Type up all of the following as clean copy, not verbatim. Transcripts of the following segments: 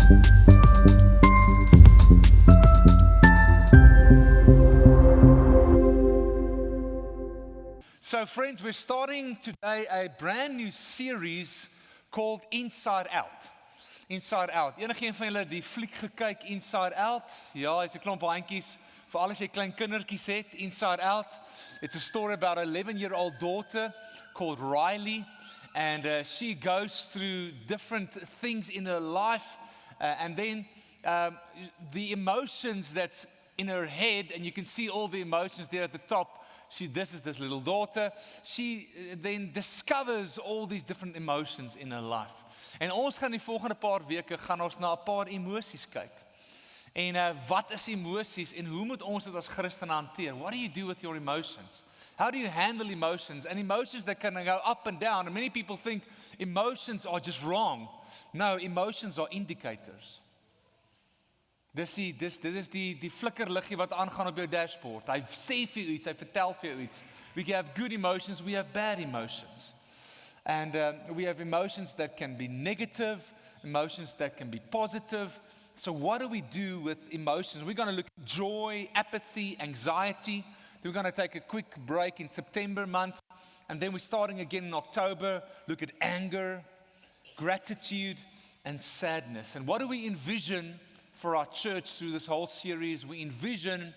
So friends, we're starting today a brand new series called Inside Out. Inside Out. Enige een van julle die fliek gekyk Inside Out? Ja, is 'n klomp handjies. Veral as jy klein kindertjies het, Inside Out. It's a story about an 11-year-old daughter called Riley. And she goes through different things in her life. And then the emotions that's in her head, and you can see all the emotions there at the top. This is this little daughter. She then discovers all these different emotions in her life. En ons gaan die volgende paar weke gaan ons na 'n paar emosies kyk. En wat is emosies en hoe moet ons dit as Christene hanteer? What do you do with your emotions? How do you handle emotions? And emotions that can go up and down. And many people think emotions are just wrong. No, emotions are indicators. Dit is die flikkerliggie wat aangaan op jou dashboard. Hy sê vir jou iets, hy vertel vir jou iets. We have good emotions, we have bad emotions. And we have emotions that can be negative, emotions that can be positive. So what do we do with emotions? We're going to look at joy, apathy, anxiety. Then we're going to take a quick break in September month. And then we're starting again in October. Look at anger, gratitude, and sadness. And what do we envision for our church through this whole series? We envision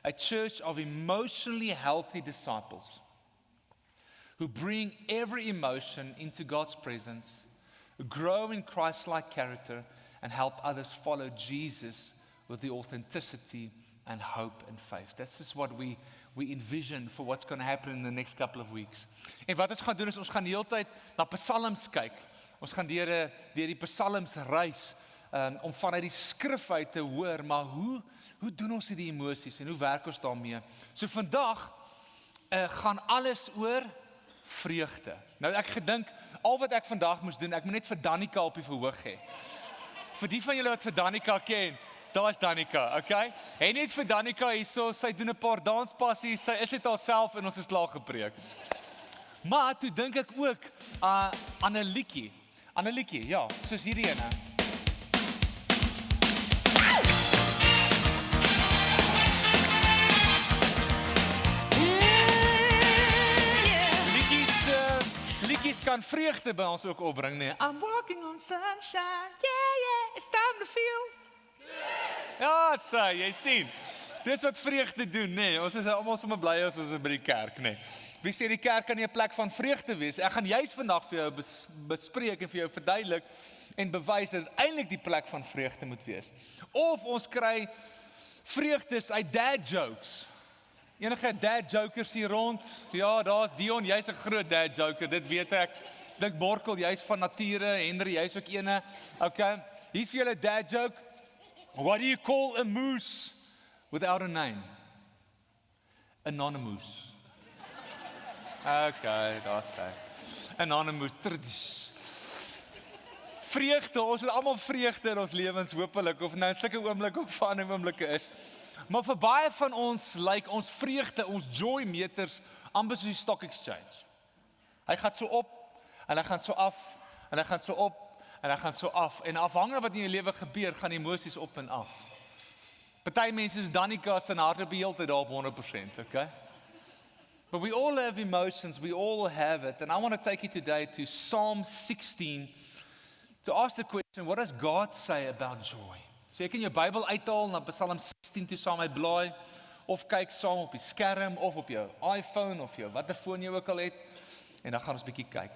a church of emotionally healthy disciples who bring every emotion into God's presence, who grow in Christ-like character, and help others follow Jesus with the authenticity and hope and faith. That's just what we envision for what's going to happen in the next couple of weeks. En wat ons gaan doen is ons gaan die hele tyd na psalms kyk. Ons gaan deur die psalms reis. Om vanuit die skrif uit te hoor, maar hoe doen ons die emosies en hoe werk ons daarmee? So vandag gaan alles oor vreugde. Nou ek gedink, al wat ek vandag moes doen, ek moet net vir Danica op die verhoog hê. Vir die van julle wat vir Danica ken, daar is Danica, okay? En net vir Danica hierso, sy doen 'n paar danspassies, sy is dit haarself en ons is klaar gepreek. Maar toe dink ek ook aan 'n liedjie. Aan 'n liedjie, ja, soos hierdie ene. Liedjies kan vreugde by ons ook opbring, nee. I'm walking on sunshine, yeah, it's time to feel. Ja, jy sien. Dis wat vreugde doen, nee. Ons is almal sommer bly as ons is by die kerk, nee. Wie sê die kerk kan nie 'n plek van vreugde wees? Ek gaan juist vandag vir jou bespreek en vir jou verduidelik en bewys dat dit eintlik die plek van vreugde moet wees. Of ons kry vreugdes uit dad jokes. Enige dad jokers hier rond? Ja, daar's Dion, jy's 'n groot dad joker, dit weet ek. Dink Borkel, jy's van nature, Henry, jy's ook ene. Okay, hier's vir julle 'n dad joke. What do you call a moose without a name? Anonymous. Okay, daar's hy. Anonymous. Vreugde, ons het almal vreugde in ons lewens, hopelik, of nou sulke oomblik of ander oomblikke is. Maar vir baie van ons lyk ons vreugde, ons joy meters amper soos die stock exchange. Hy gaan so op en hy gaan so af en hy gaan so op en hy gaan so af. En afhangende wat in jou lewe gebeur, gaan emosies op en af. Party mense soos Danica se harte op die hele tyd daar op 100%, okay? But we all have emotions, we all have it. And I want to take you today to Psalm 16 to ask the question, what does God say about joy? So jy kan jou Bybel uithaal na Psalm 16 toe saam met blaai, of kyk saam op die skerm, of op jou iPhone, of jou watter foon jy ook al het, en dan gaan ons bietjie kyk.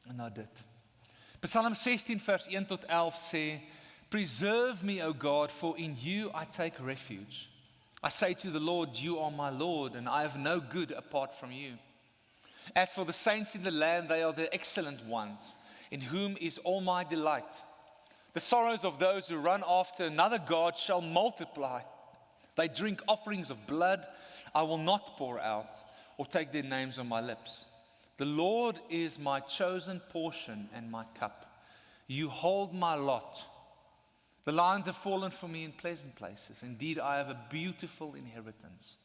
En na dit. Psalm 16 vers 1 tot 11 sê, Preserve me, O God, for in you I take refuge. I say to the Lord, you are my Lord, and I have no good apart from you. As for the saints in the land, they are the excellent ones, in whom is all my delight. The sorrows of those who run after another God shall multiply. They drink offerings of blood. I will not pour out or take their names on my lips. The Lord is my chosen portion and my cup. You hold my lot. The lines have fallen for me in pleasant places. Indeed, I have a beautiful inheritance.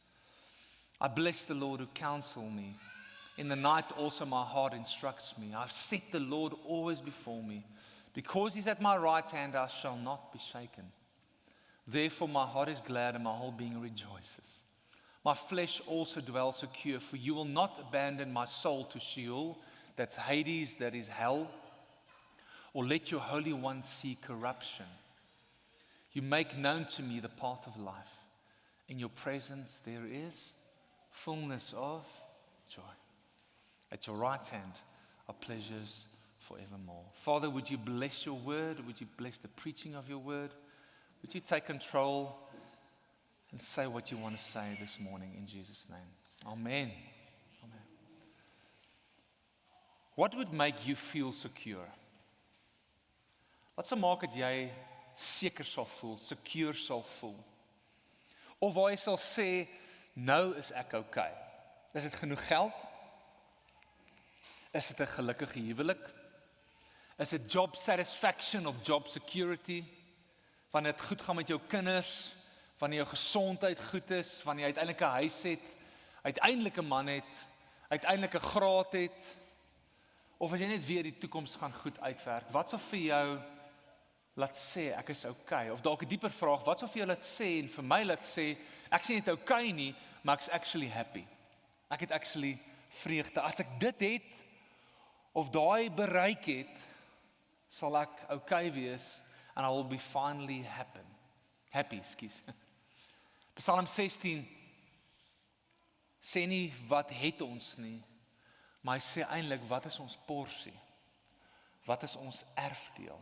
I bless the Lord who counsels me. In the night also my heart instructs me. I've set the Lord always before me. Because he's at my right hand, I shall not be shaken. Therefore my heart is glad and my whole being rejoices. My flesh also dwells secure, for you will not abandon my soul to Sheol, that's Hades, that is hell, or let your Holy One see corruption. You make known to me the path of life. In your presence there is fullness of joy. At your right hand are pleasures forevermore. Father, would you bless your word? Would you bless the preaching of your word? Would you take control and say what you want to say this morning in Jesus' name? Amen. Amen. What would make you feel secure? Wat sal maak dat jy seker sal voel, secure sal voel? Of waar jy sal sê, nou is ek okay. Is dit genoeg geld? Is dit 'n gelukkige huwelik? Is dit job satisfaction of job security? Wanneer dit goed gaan met jou kinders, wanneer jou gesondheid goed is, wanneer jy uiteindelik 'n huis het, uiteindelik 'n man het, uiteindelik 'n graad het, of as jy net weer die toekoms gaan goed uitwerk, wat sal vir jou laat sê ek is okay? Of dalk 'n dieper vraag, wat sal vir jou laat sê en vir my laat sê ek sê net okay nie, maar ek's actually happy. Ek het actually vreugde. As ek dit het of daai bereik het, sal ek okay wees and I will be finally happy, excuse. Psalm 16 sê nie wat het ons nie, maar hy sê eintlik wat is ons porsie? Wat is ons erfdeel?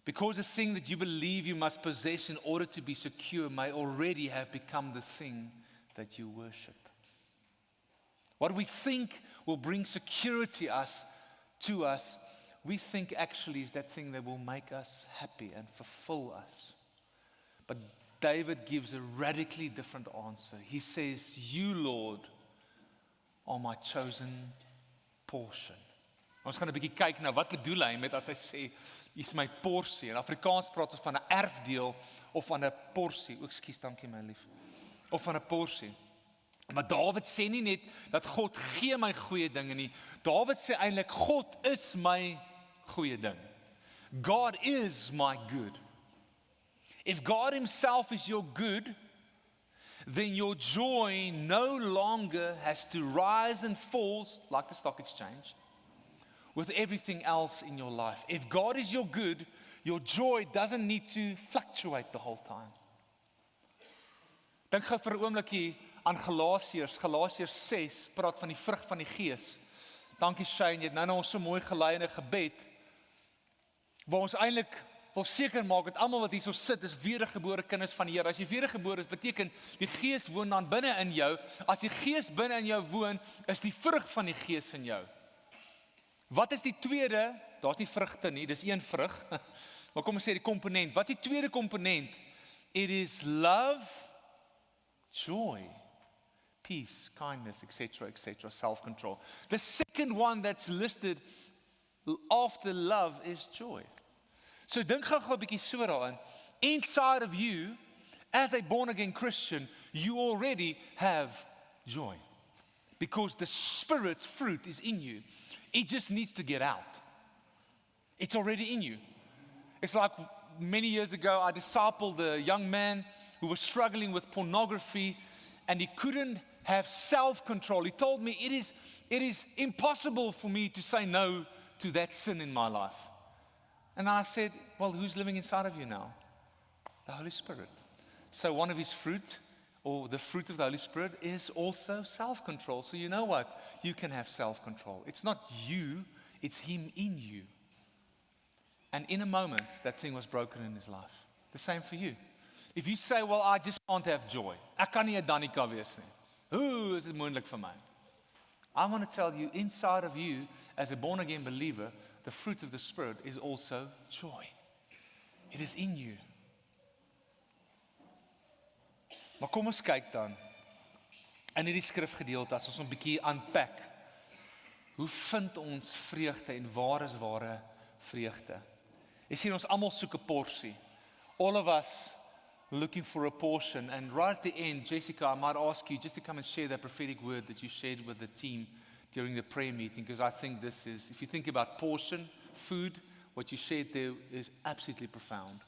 Because the thing that you believe you must possess in order to be secure may already have become the thing that you worship. What we think will bring security to us, we think actually is that thing that will make us happy and fulfill us. But David gives a radically different answer. He says, you, Lord, are my chosen portion. Ons gaan 'n bietjie kyk na wat bedoel hy met as hy sê, is my porsie. In Afrikaans praat ons van 'n erfdeel of van 'n porsie. Ekskuus, dankie my lief. Of van 'n porsie. Maar Dawid sê nie net dat God gee my goeie dinge nie. Dawid sê eintlik God is my goeie ding. God is my good. If God himself is your good, then your joy no longer has to rise and fall like the stock exchange with everything else in your life. If God is your good, your joy doesn't need to fluctuate the whole time. Dink gou vir 'n oombliekie aan Galasiërs. Galasiërs 6 praat van die vrug van die Gees. Dankie Shane, jy het nou ons so mooi gelei in 'n gebed waar ons eintlik wil seker maak dat almal wat hierso sit is wedergebore kinders van die Here. As jy wedergebore is, beteken die Gees woon dan binne in jou. As die Gees binne in jou woon, is die vrug van die Gees in jou. Wat is die tweede? Daar's nie vrugte nie, dis een vrug. Maar kom ons sê die komponent. Wat is die tweede komponent? It is love, joy, peace, kindness, etc., self-control. The second one that's listed after love is joy. So dink gou 'n bietjie so daarin. Inside of you, as a born-again Christian, you already have joy. Because the Spirit's fruit is in you. It just needs to get out. It's already in you. It's like many years ago, I discipled a young man who was struggling with pornography and he couldn't have self-control. He told me, it is impossible for me to say no to that sin in my life. And I said, well, who's living inside of you now? The Holy Spirit. So one of his fruit, or the fruit of the Holy Spirit, is also self-control. So you know what? You can have self-control. It's not you, it's him in you. And in a moment, that thing was broken in his life. The same for you. If you say, well, I just can't have joy. Ek kan nie 'n Danica wees nie. Hoe is dit moontlik vir my? I want to tell you, inside of you, as a born-again believer, the fruit of the Spirit is also joy. It is in you. Maar kom ons kyk dan in hierdie skrifgedeelte as ons 'n bietjie unpack. Hoe vind ons vreugde en waar is ware vreugde? Jy sien ons almal soek 'n porsie. All of us looking for a portion, and right at the end, Jessica, I might ask you just to come and share that prophetic word that you shared with the team during the prayer meeting, because I think this is, if you think about portion, food, what you shared there is absolutely profound.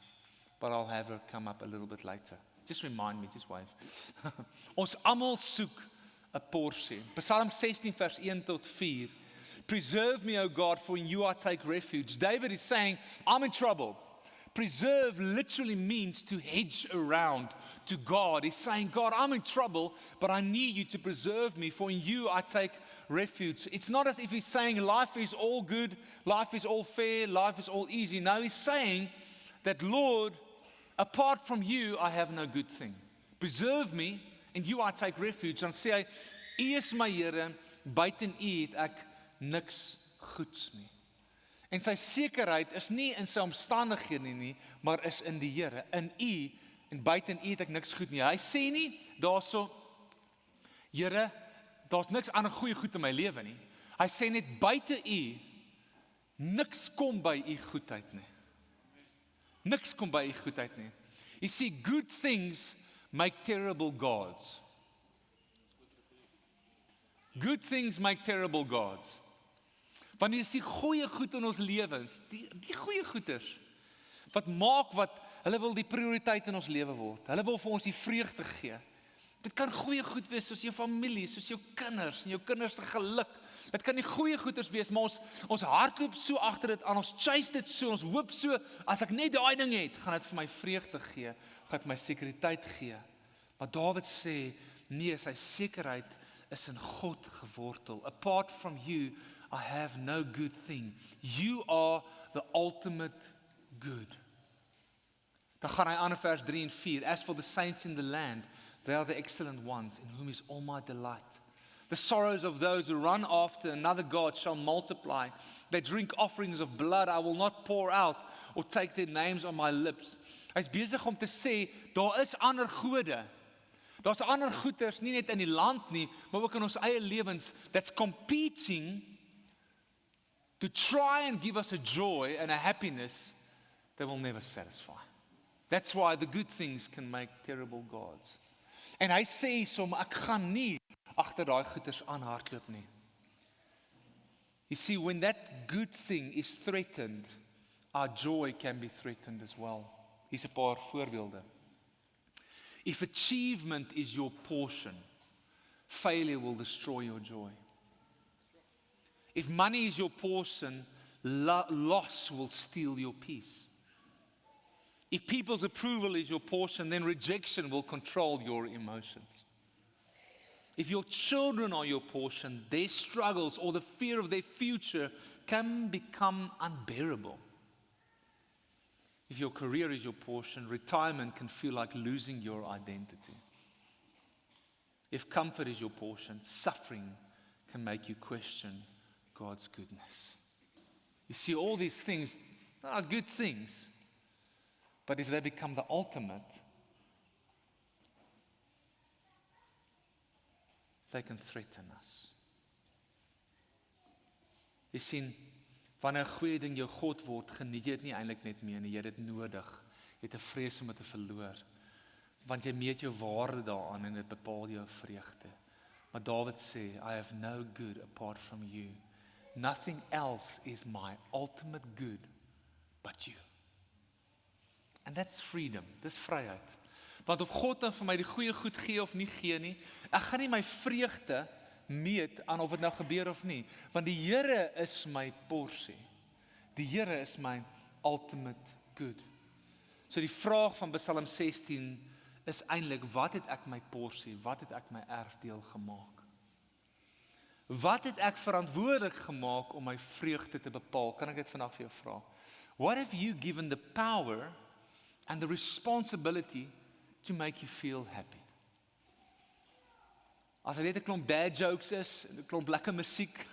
But I'll have her come up a little bit later. Just remind me, just wave. Ons almal soek 'n porsie. Psalm 16 vers 1 tot 4. Preserve me, O God, for in you I take refuge. David is saying, I'm in trouble. Preserve literally means to hedge around to God. He's saying, God, I'm in trouble, but I need you to preserve me, for in you I take refuge. It's not as if he's saying life is all good, life is all fair, life is all easy. No, he's saying that, Lord, apart from you, I have no good thing. Preserve me, in you I take refuge. Dan sê hy, U is my Here, buiten U het ek niks goeds nie. En sy sekerheid is nie in sy omstandighede nie, maar is in die Here. In U en buiten U het ek niks goed nie. Hy sê nie daarso, Here, daar's niks ander goeie goed in my lewe nie. Hy sê net buite U, niks kom by U goedheid nie. Niks kom by U goedheid nie. You see, good things make terrible gods. Good things make terrible gods. Want dit is die goeie goed in ons lewens, die goeie goeders, wat maak wat, hulle wil die prioriteit in ons lewe word. Hulle wil vir ons die vreugde gee. Dit kan goeie goed wees, soos jou familie, soos jou kinders, en jou kinders se geluk. Dit kan nie goeie goeders wees, maar ons hardloop so agter dit aan, ons chase dit so, ons hoop so, as ek net daai ding het, gaan dit vir my vreugde gee, gaan dit my sekuriteit gee. Maar Dawid sê, nee, sy sekerheid is in God gewortel. Apart from you, I have no good thing. You are the ultimate good. Dan gaan hy aan in vers 3 en 4. As for the saints in the land, they are the excellent ones, in whom is all my delight. The sorrows of those who run after another God shall multiply. They drink offerings of blood. I will not pour out or take their names on my lips. Hy's besig om te sê, daar is ander gode. Daar's ander goeders, nie net in die land nie, maar ook in ons eie lewens, that's competing to try and give us a joy and a happiness that will never satisfy. That's why the good things can make terrible gods. En hy sê soms, ek gaan nie agter daai goeders aanhardloop nie. You see, when that good thing is threatened, our joy can be threatened as well. Hier's 'n paar voorbeelde. If achievement is your portion, failure will destroy your joy. If money is your portion, loss will steal your peace. If people's approval is your portion, then rejection will control your emotions. If your children are your portion, their struggles or the fear of their future can become unbearable. If your career is your portion, retirement can feel like losing your identity. If comfort is your portion, suffering can make you question God's goodness. You see, all these things are good things, but if they become the ultimate, they can threaten us. Jy sien, wanneer 'n goeie ding jou God word, geniet jy dit nie eintlik net meer nie, jy het dit nodig. Jy het 'n vrees om dit te verloor, want jy meet jou waarde daaraan en dit bepaal jou vreugde. Maar Dawid sê, I have no good apart from you. Nothing else is my ultimate good but you. And that's freedom, dis vryheid. Want of God dan vir my die goeie goed gee of nie gee nie, ek gaan nie my vreugde meet aan of dit nou gebeur of nie, want die Here is my porsie. Die Here is my ultimate good. So die vraag van Psalm 16 is eintlik, wat het ek my porsie, wat het ek my erfdeel gemaak? Wat het ek verantwoordelik gemaak om my vreugde te bepaal? Kan ek dit vandag vir jou vra? What have you given the power and the responsibility to make you feel happy? As dit net 'n klomp dad jokes is, 'n klomp lekker musiek,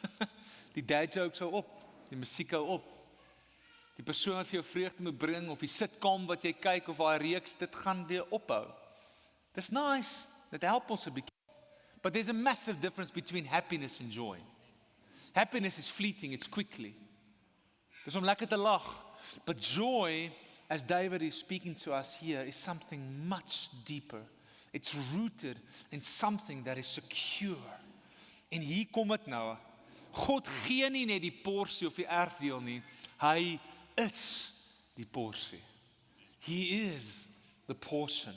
die dad jokes hou op, die musiek hou op. Die persoon wat vir jou vreugde moet bring, of die sitcom wat jy kyk, of daai reeks, dit gaan weer ophou. Dis nice, dit help ons 'n bietjie. But there's a massive difference between happiness and joy. Happiness is fleeting, it's quickly. Dis om lekker te lag. But joy, as David is speaking to us here, is something much deeper. It's rooted in something that is secure. En hier kom dit nou. God gee nie net die porsie of die erfdeel nie. Hy is die porsie. He is the portion.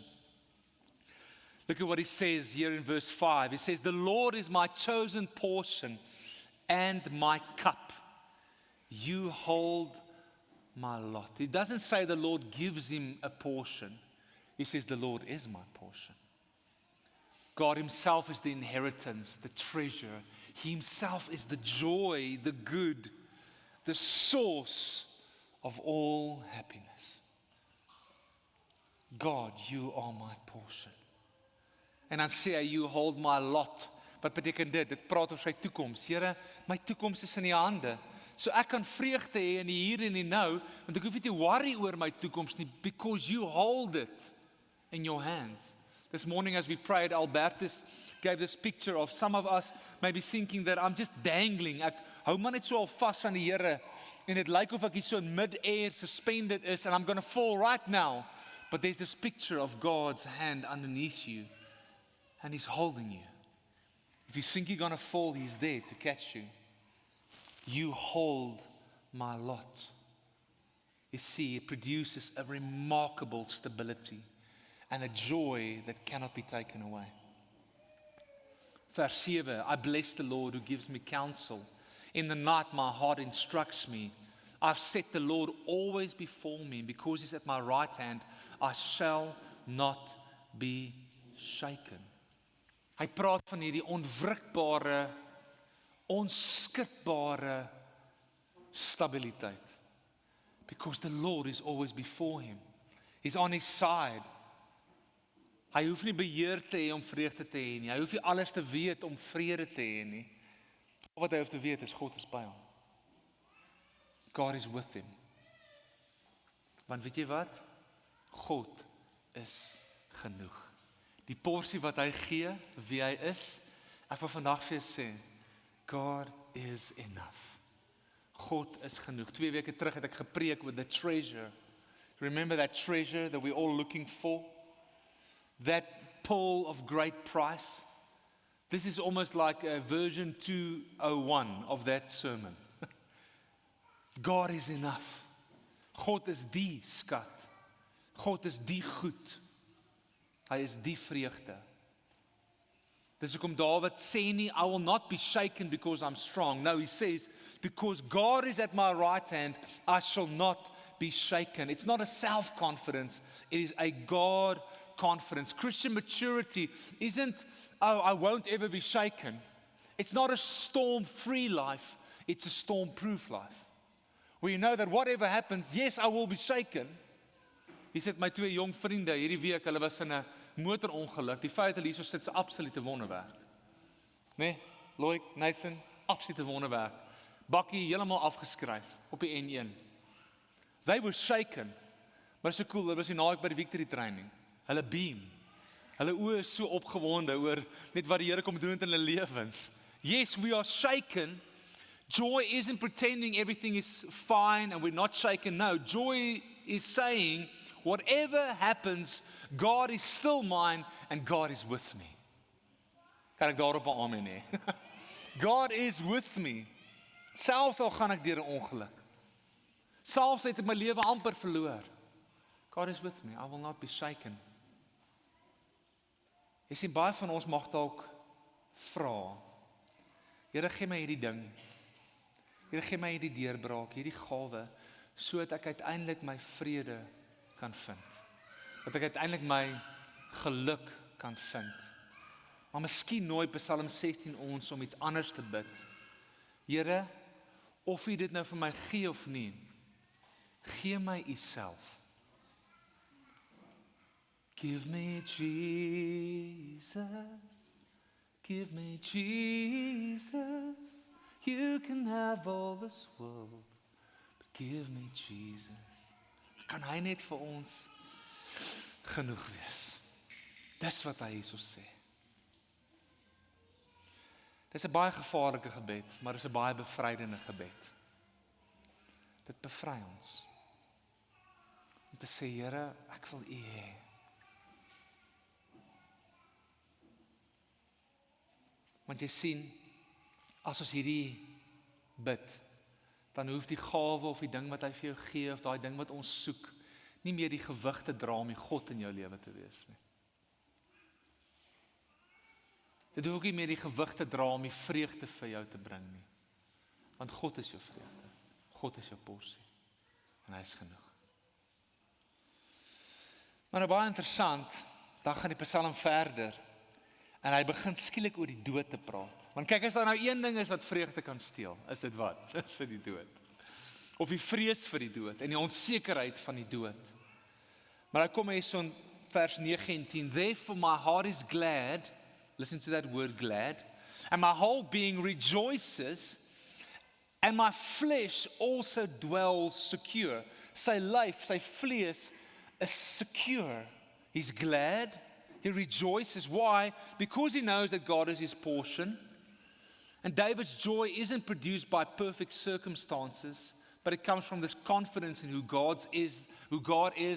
Look at what he says here in verse 5. He says, the Lord is my chosen portion and my cup. You hold my lot. He doesn't say the Lord gives him a portion. He says the Lord is my portion. God himself is the inheritance, the treasure. He himself is the joy, the good, the source of all happiness. God, you are my portion. En dan sê hy, you hold my lot. Wat beteken dit? Dit praat oor sy toekoms. Here, my toekoms is in die hande. So ek kan vreugde hê in die hier en die nou, want ek hoef nie te worry oor my toekoms nie, because you hold it in your hands. This morning as we prayed, Albertus gave this picture of some of us maybe thinking that I'm just dangling. Ek hou maar net so al vas aan die Here, en dit lyk of ek hier so in mid-air suspended is, and I'm going to fall right now. But there's this picture of God's hand underneath you, and He's holding you. If you think you're going to fall, He's there to catch you. You hold my lot. You see, it produces a remarkable stability and a joy that cannot be taken away. Verse 7, I bless the Lord who gives me counsel. In the night my heart instructs me. I've set the Lord always before me. Because He's at my right hand, I shall not be shaken. Hy praat van hierdie onwrikbare, onskitbare stabiliteit. Because the Lord is always before him. He's on his side. Hy hoef nie beheer te hê om vreugde te hê nie. Hy hoef nie alles te weet om vrede te hê nie. Wat hy hoef te weet is God is by hom. God is with him. Want weet jy wat? God is genoeg. Die porsie wat hy gee, wie hy is, ek wil vandag vir jou sê, God is enough. God is genoeg. 2 weke terug het ek gepreek with the treasure. Remember that treasure that we're all looking for? That pearl of great price? This is almost like a version 201 of that sermon. God is enough. God is die skat. God is die goed. Hy is die vreugde. Dis hoekom Dawid sê nie, I will not be shaken because I'm strong. No, he says, because God is at my right hand, I shall not be shaken. It's not a self-confidence, it is a God confidence. Christian maturity isn't, oh, I won't ever be shaken. It's not a storm-free life, it's a storm-proof life. Where you know that whatever happens, yes, I will be shaken. Hier sit my 2 jong vriende hierdie week, hulle was in 'n motorongeluk. Die feit dat hulle hier so sit, is 'n absolute wonderwerk. Nee, Lloyd, Nathan, absolute wonderwerk. Bakkie heeltemal afgeskryf op die N1. They were shaken. Maar so cool, hulle was die naweek by die Victory training. Hulle beam. Hulle oë is so opgewonde oor net wat die Here kom doen in hulle lewens. Yes, we are shaken. Joy isn't pretending everything is fine and we're not shaken. No, joy is saying, whatever happens, God is still mine and God is with me. Kan ek daarop 'n amen hê? God is with me. Selfs al gaan ek deur 'n ongeluk. Selfs het ek my lewe amper verloor. God is with me. I will not be shaken. Jy sien, baie van ons mag dalk vra, Here, gee my hierdie ding. Here, gee my hierdie deurbraak, hierdie gawe, sodat ek uiteindelik my vrede kan vind. Dat ek uiteindelik my geluk kan vind. Maar miskien nooi Psalm 16 ons om iets anders te bid. Here, of U dit nou vir my gee of nie, gee my U self. Give me Jesus, give me Jesus. You can have all this world, but give me Jesus. Kan hy net vir ons genoeg wees? Dis wat hy hierso sê. Dis 'n baie gevaarlike gebed, maar dis 'n baie bevrydende gebed. Dit bevry ons. Om te sê, Here, ek wil U hê. Want jy sien, as ons hierdie bid, dan hoef die gawe of die ding wat hy vir jou gee, of daai ding wat ons soek, nie meer die gewig te dra om die God in jou lewe te wees nie. Dit hoef ook nie meer die gewig te dra om die vreugde vir jou te bring nie. Want God is jou vreugde. God is jou porsie. En hy is genoeg. Maar nou baie interessant, dan gaan die Psalm verder, en hy begin skielik oor die dood te praat. Want kyk, as daar nou een ding is wat vreugde kan steel, is dit wat? Is dit die dood. Of die vrees vir die dood, en die onsekerheid van die dood. Maar hy kom hier so in vers 9 en 10, therefore my heart is glad, listen to that word glad, and my whole being rejoices, and my flesh also dwells secure. Sy lyf, sy vlees is secure. He's glad, he rejoices. Why? Because he knows that God is his portion. And David's joy isn't produced by perfect circumstances, but it comes from this confidence in who God is,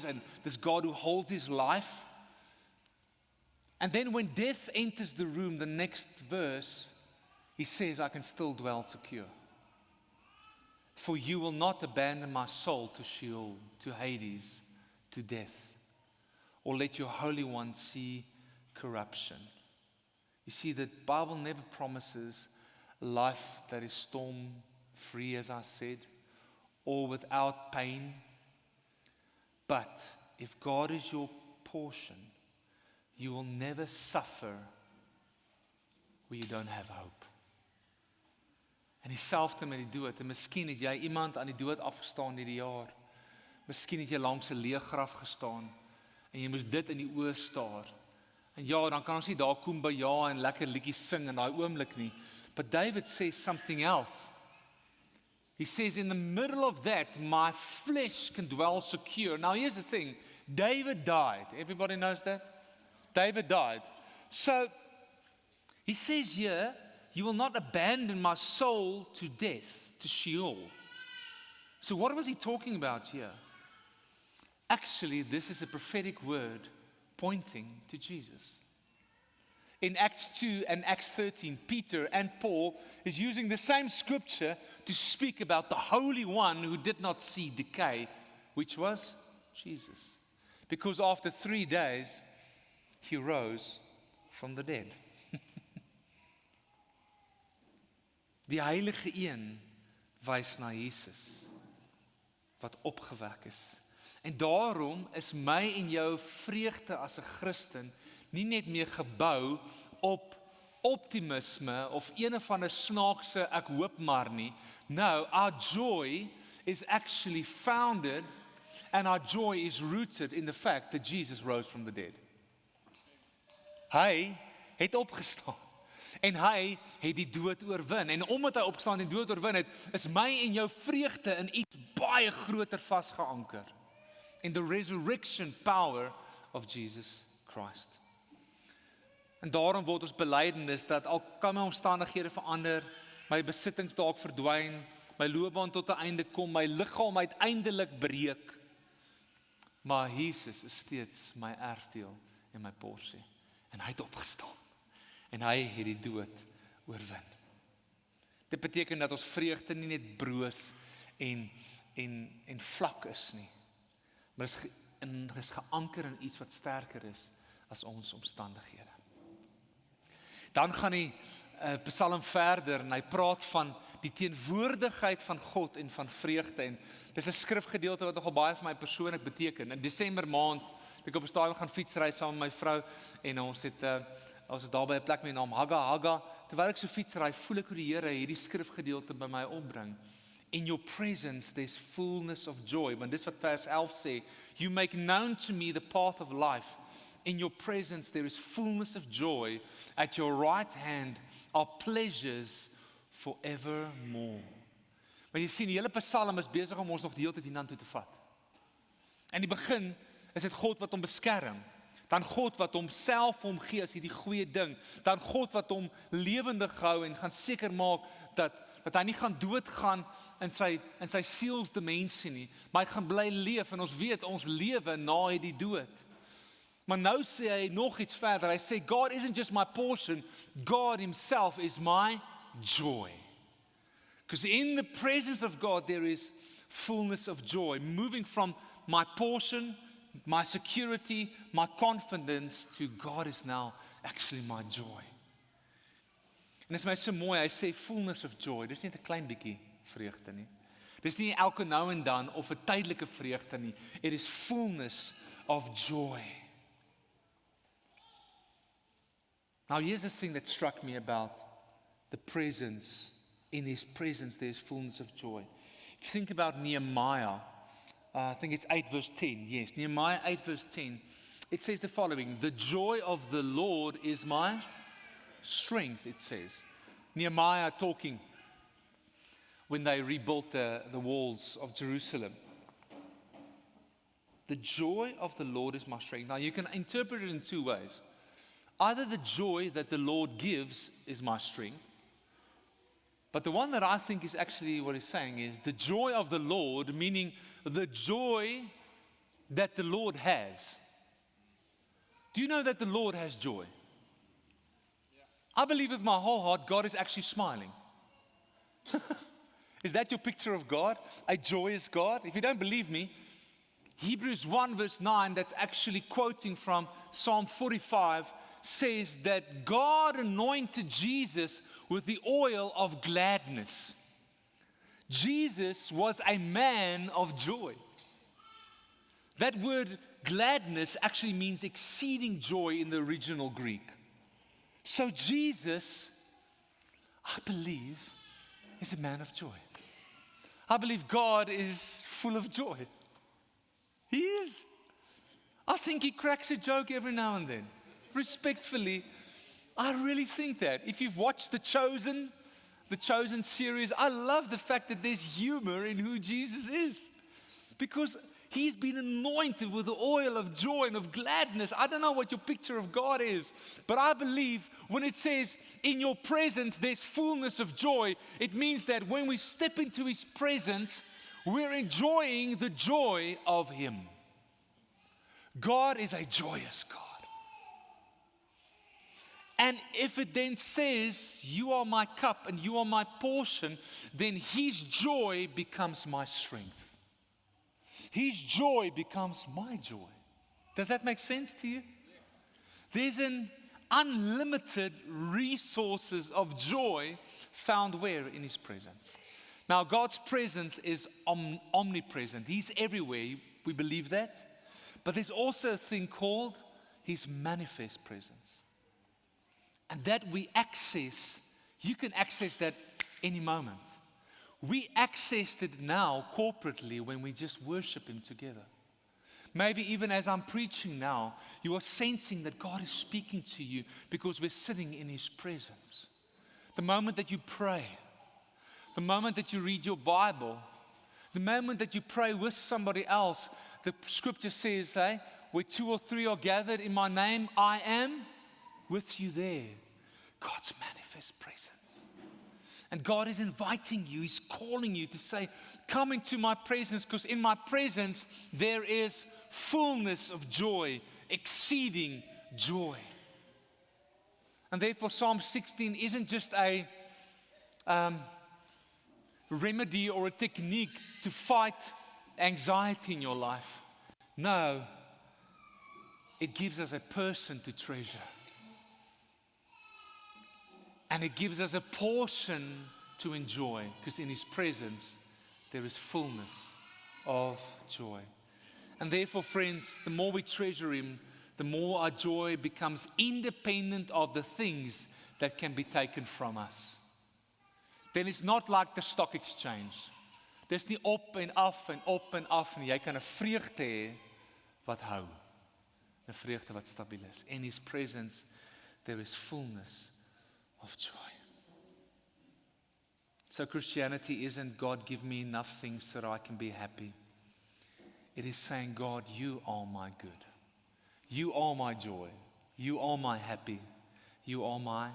and this God who holds his life. And then when death enters the room, the next verse, he says, I can still dwell secure. For you will not abandon my soul to Sheol, to Hades, to death, or let your Holy One see corruption. You see, the Bible never promises a life that is storm-free, as I said, or without pain. But if God is your portion, you will never suffer where you don't have hope. En dieselfde met die dood. En miskien het jy iemand aan die dood afgestaan hierdie jaar. Miskien het jy langs 'n leë graf gestaan en jy moes dit in die oë staar. En ja, dan kan ons nie daar kom by ja en lekker liedjies sing in daai oomblik nie. But David says something else. He says, in the middle of that, my flesh can dwell secure. Now here's the thing, David died. Everybody knows that? David died. So, he says here, you will not abandon my soul to death, to Sheol. So what was he talking about here? Actually, this is a prophetic word pointing to Jesus. In Acts 2 and Acts 13, Peter and Paul is using the same scripture to speak about the Holy One who did not see decay, which was Jesus. Because after 3 days, he rose from the dead. Die Heilige Een wys na Jesus, wat opgewek is. En daarom is my en jou vreugde as 'n Christen nie net meer gebou op optimisme of een of ander snaakse ek hoop maar nie. No, our joy is actually founded and our joy is rooted in the fact that Jesus rose from the dead. Hy het opgestaan en hy het die dood oorwin. En omdat hy opgestaan en die dood oorwin het, is my en jou vreugde in iets baie groter vasgeanker. In the resurrection power of Jesus Christ. En daarom word ons belydenis dat al kan my omstandighede verander, my besittings dalk verdwyn, my loopbaan tot 'n einde kom, my liggaam uiteindelik breek, maar Jesus is steeds my erfdeel en my porsie. En hy het opgestaan. En hy het die dood oorwin. Dit beteken dat ons vreugde nie net broos en vlak is nie, maar is geanker in iets wat sterker is as ons omstandighede. Dan gaan die Psalm verder en hy praat van die teenwoordigheid van God en van vreugde. En dis 'n skrifgedeelte wat nogal baie vir my persoonlik beteken. In Desember maand het ek op 'n stadium gaan fietsry saam met my vrou en ons is daar by 'n plek met die naam Haga. Terwyl ek so fietsry, voel ek hoe die Here hierdie skrifgedeelte by my opbring. In your presence there's fullness of joy. Want dis wat vers 11 sê, you make known to me the path of life. In your presence there is fullness of joy. At your right hand are pleasures forevermore. Maar jy sien, die hele Psalm is besig om ons nog die hele tyd hiernatoe te vat. In die begin is dit God wat hom beskerm. Dan God wat homself gee as hierdie goeie ding. Dan God wat hom lewendig hou en gaan seker maak dat hy nie gaan doodgaan in sy sielsdimensie nie, maar hy gaan bly leef en ons weet ons lewe na hierdie dood. Maar nou sê hy nog iets verder. Hy sê God isn't just my portion, God himself is my joy. Because in the presence of God, there is fullness of joy, moving from my portion, my security, my confidence, to God is now actually my joy. En dit is my so mooi, hy sê fullness of joy, dis net 'n klein bietjie vreugde nie. Dis nie elke nou en dan of 'n tydelike vreugde nie. It is fullness of joy. Now here's the thing that struck me about the presence. In His presence there is fullness of joy. If you think about Nehemiah, I think it's 8 verse 10. Yes, Nehemiah 8 verse 10. It says the following: the joy of the Lord is my strength, it says. Nehemiah talking when they rebuilt the walls of Jerusalem. The joy of the Lord is my strength. Now you can interpret it in two ways. Either the joy that the Lord gives is my strength, but the one that I think is actually what he's saying is the joy of the Lord, meaning the joy that the Lord has. Do you know that the Lord has joy? I believe with my whole heart God is actually smiling. Is that your picture of God? A joyous God? If you don't believe me, Hebrews 1 verse 9, that's actually quoting from Psalm 45, says that God anointed Jesus with the oil of gladness. Jesus was a man of joy. That word gladness actually means exceeding joy in the original Greek. So Jesus, I believe, is a man of joy. I believe God is full of joy. He is. I think He cracks a joke every now and then. Respectfully, I really think that. If you've watched The Chosen series, I love the fact that there's humor in who Jesus is. Because He's been anointed with the oil of joy and of gladness. I don't know what your picture of God is, but I believe when it says, in your presence there's fullness of joy, it means that when we step into His presence, we're enjoying the joy of Him. God is a joyous God. And if it then says, you are my cup and you are my portion, then His joy becomes my strength. His joy becomes my joy. Does that make sense to you? There's an unlimited resources of joy found where? In His presence. Now, God's presence is omnipresent. He's everywhere. We believe that. But there's also a thing called His manifest presence. And that we access, you can access that any moment. We accessed it now corporately when we just worship Him together. Maybe even as I'm preaching now, you are sensing that God is speaking to you because we're sitting in His presence. The moment that you pray, the moment that you read your Bible, the moment that you pray with somebody else, the scripture says, where 2 or 3 are gathered in my name, I am with you there. God's manifest presence. And God is inviting you, He's calling you to say, come into my presence, because in my presence there is fullness of joy, exceeding joy. And therefore Psalm 16 isn't just a remedy or a technique to fight anxiety in your life. No, it gives us a person to treasure. And it gives us a portion to enjoy, because in His presence there is fullness of joy. And therefore, friends, the more we treasure Him, the more our joy becomes independent of the things that can be taken from us. Then it's not like the stock exchange. Dis nie op en af en op en af nie. Jy kan 'n vreugde hê wat hou. 'n Vreugde wat stabiel is. In His presence there is fullness of joy. So Christianity isn't God give me enough things so that I can be happy. It is saying, God, you are my good. You are my joy. You are my happy. You are my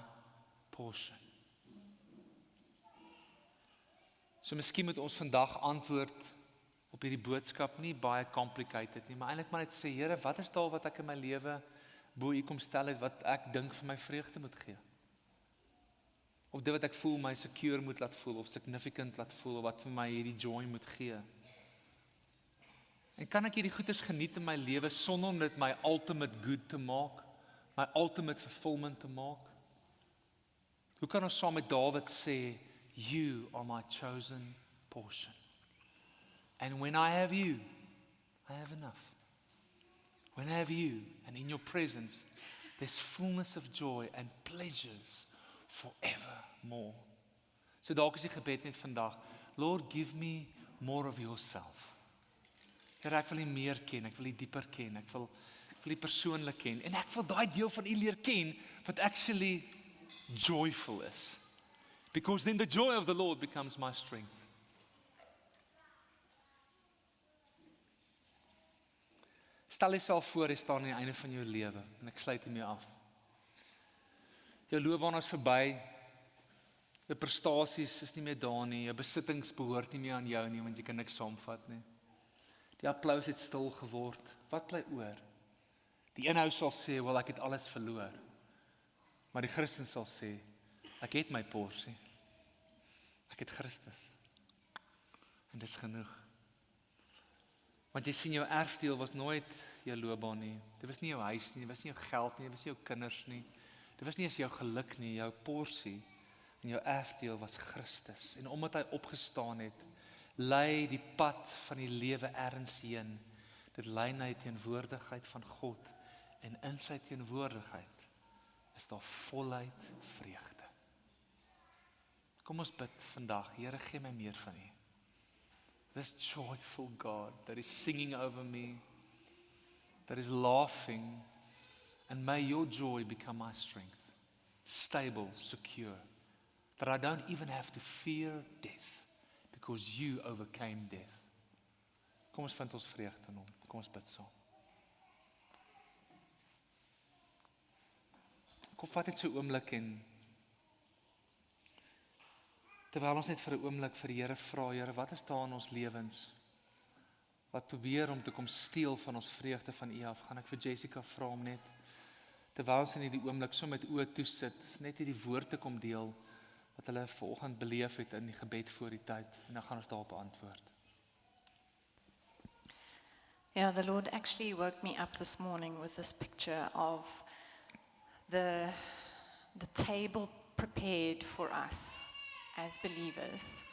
portion. So miskien moet ons vandag antwoord op hierdie boodskap nie baie complicated nie, maar eintlik maar net sê, Here, wat is daar wat ek in my lewe bo U kom stel het wat ek dink vir my vreugde moet gee? Of dit wat ek voel my secure moet laat voel, of significant laat voel, of wat vir my hierdie joy moet gee. En kan ek hierdie goeders geniet in my lewe sonder om dit my ultimate good te maak, my ultimate fulfillment te maak? Hoe kan ons saam met Dawid sê, you are my chosen portion. And when I have you, I have enough. When I have you, and in your presence, there's fullness of joy and pleasures forevermore. So dalk is die gebed net vandag, Lord, give me more of yourself. Here, ek wil U meer ken, ek wil U dieper ken, ek wil U persoonlik ken, en ek wil daai deel van U leer ken, wat actually joyful is. Because then the joy of the Lord becomes my strength. Stel jouself voor, jy staan aan die einde van jou lewe, en ek sluit hiermee af. Jou loopbaan is verby, jou prestasies is nie meer daar nie, jou besittings behoort nie meer aan jou nie, want jy kan niks saamvat nie. Die applaus het stil geword, wat bly oor? Die een ou sal sê, wel ek het alles verloor, maar die Christen sal sê, ek het my porsie, ek het Christus, en dis genoeg. Want jy sien, jou erfdeel was nooit jou loopbaan nie, dit was nie jou huis nie, dit was nie jou geld nie, dit was nie jou kinders nie, dit was nie eens jou geluk nie, jou porsie, en jou erfdeel was Christus, en omdat hy opgestaan het, lei die pad van die lewe ergens heen, dit lei na die teenwoordigheid van God, en in sy teenwoordigheid, is daar voluit vreugde. Kom ons bid vandag, Here, gee my meer van U. This joyful God that is singing over me, that is laughing, and may your joy become my strength, stable, secure, that I don't even have to fear death, because you overcame death. Kom ons vind ons vreugde in Hom, kom ons bid saam. Kom vat net so 'n oomblik en terwyl ons net vir 'n oomblik vir die Here vra, Here, wat is daar in ons lewens wat probeer om te kom steel van ons vreugde van U af, gaan ek vir Jessica vra om net, terwyl ons in hierdie oomblik so met oë toe sit, net hierdie woord te kom deel, wat hulle vanoggend beleef het in die gebed voor die tyd, en dan gaan ons daarop antwoord. Yeah, the Lord actually woke me up this morning with this picture of the table prepared for us as believers.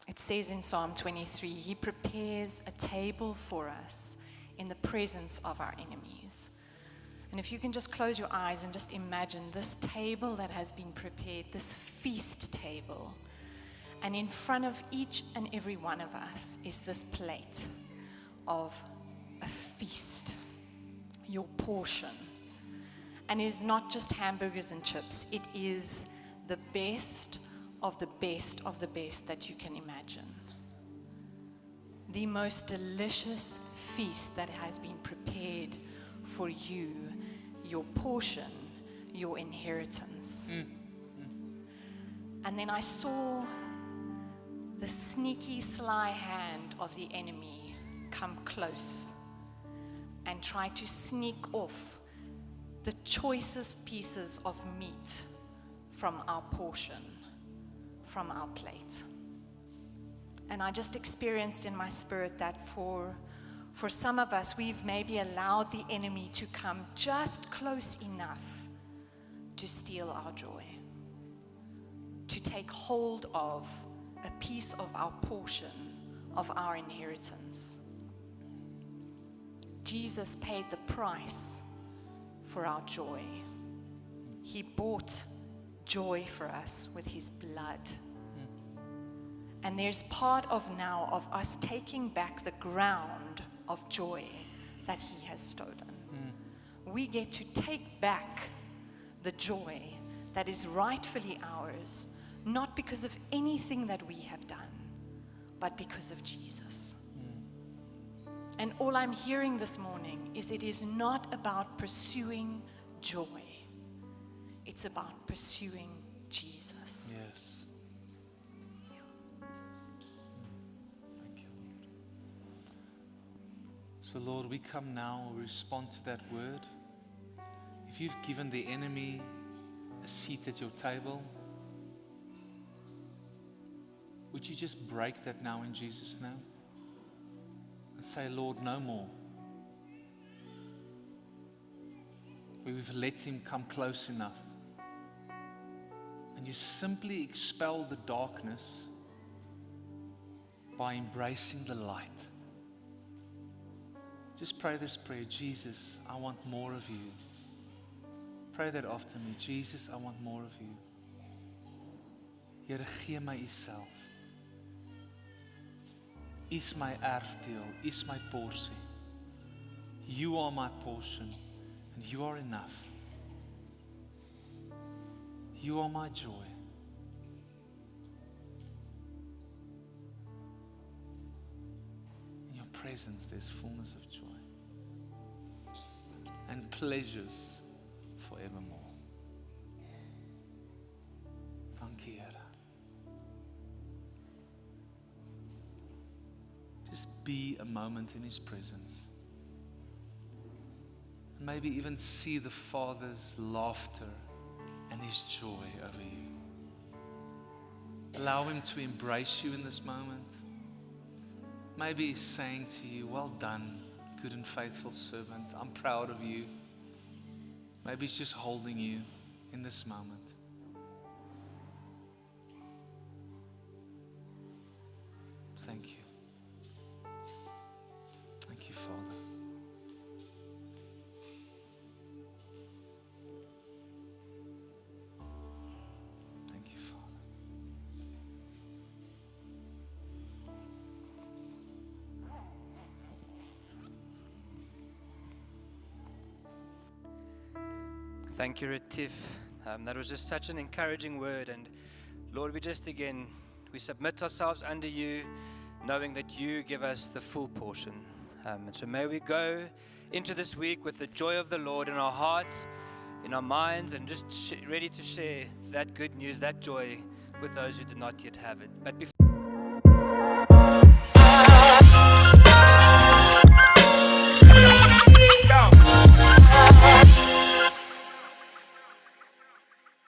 It says in Psalm 23, He prepares a table for us in the presence of our enemies. And if you can just close your eyes and just imagine this table that has been prepared, this feast table, and in front of each and every one of us is this plate of a feast, your portion. And it is not just hamburgers and chips, it is the best of the best of the best that you can imagine. The most delicious feast that has been prepared for you, your portion, your inheritance. And then I saw the sneaky, sly hand of the enemy come close and try to sneak off the choicest pieces of meat from our portion, from our plate. And I just experienced in my spirit that for some of us, we've maybe allowed the enemy to come just close enough to steal our joy, to take hold of a piece of our portion, of our inheritance. Jesus paid the price for our joy. He bought joy for us with His blood. And there's part of now of us taking back the ground of joy that He has stolen. We get to take back the joy that is rightfully ours, not because of anything that we have done, but because of Jesus. And all I'm hearing this morning is it is not about pursuing joy. It's about pursuing Jesus. Yes. Thank you, Lord. So Lord, we come now, we respond to that word. If you've given the enemy a seat at your table, would you just break that now in Jesus' name? And say, Lord, no more. We've let him come close enough. And you simply expel the darkness by embracing the light. Just pray this prayer. Jesus, I want more of you. Pray that after me. Jesus, I want more of you. Here, gee my u self. Is my erfdeel, is my porsie. You are my portion, and you are enough. You are my joy. In your presence, there's fullness of joy and pleasures forevermore. Thank you, Here. Just be a moment in his presence. Maybe even see the Father's laughter and his joy over you. Allow him to embrace you in this moment. Maybe he's saying to you, well done, good and faithful servant. I'm proud of you. Maybe he's just holding you in this moment. Thank you. Thank you, Father. Thank you, Father. Thank you, Retief. That was just such an encouraging word. And Lord, we submit ourselves under you, knowing that you give us the full portion. And so may we go into this week with the joy of the Lord in our hearts, in our minds, and just ready to share that good news, that joy with those who do not yet have it. But before